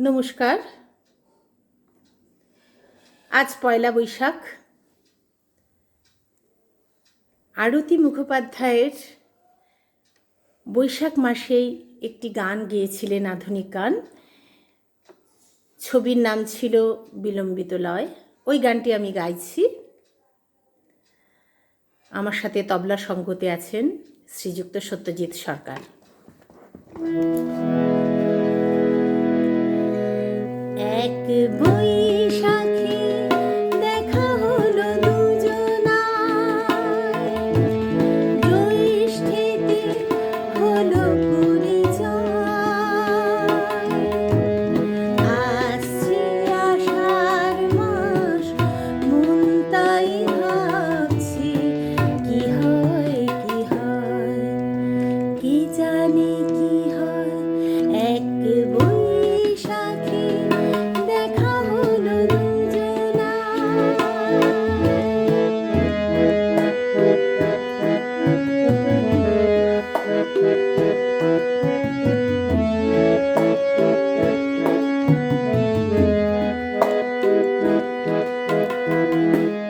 নমস্কার। আজ পয়লা বৈশাখ। আরতি মুখোপাধ্যায়ের বৈশাখ মাসেই একটি গান গেয়েছিলেন, আধুনিক গান। ছবির নাম ছিল বিলম্বিত লয়। ওই গানটি আমি গাইছি। আমার সাথে তবলা সঙ্গতে আছেন শ্রীযুক্ত সত্যজিৎ সরকার। এক বৈশাখী দেখা হলো দুজনার, জ্যৈষ্ঠেতে হলো পরিচয়। আসছে আষাঢ় মাস, মন তাই ভাবছে কি হয় কি হয়, কি জানি কি হয়। এক বৈশাখী দেখা হলো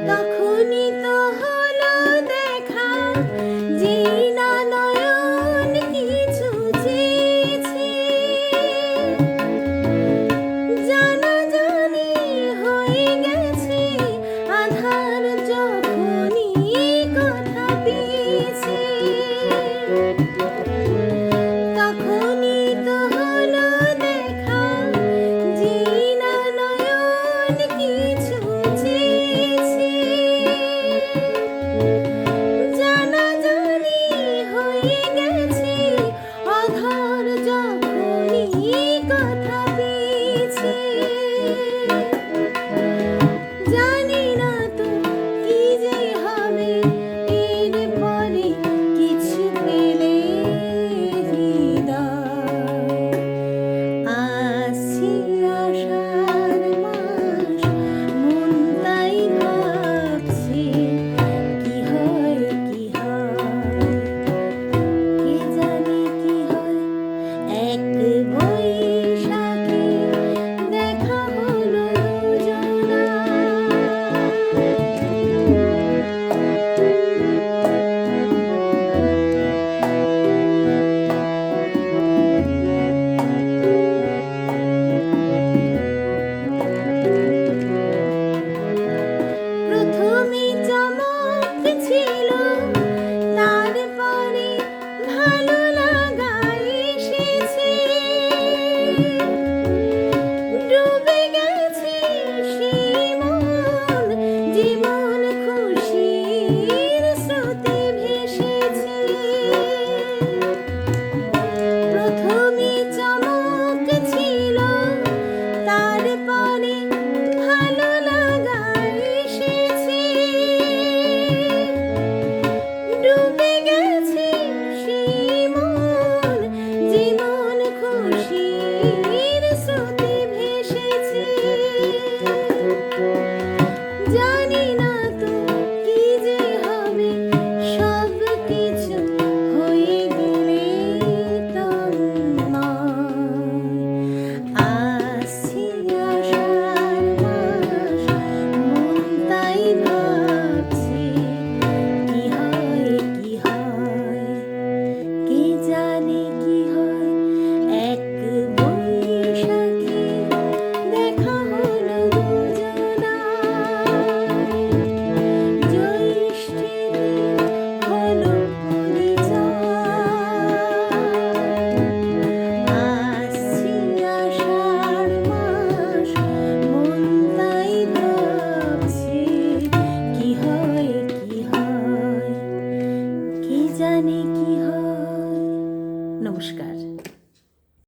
তখনই তো হলো দেখা,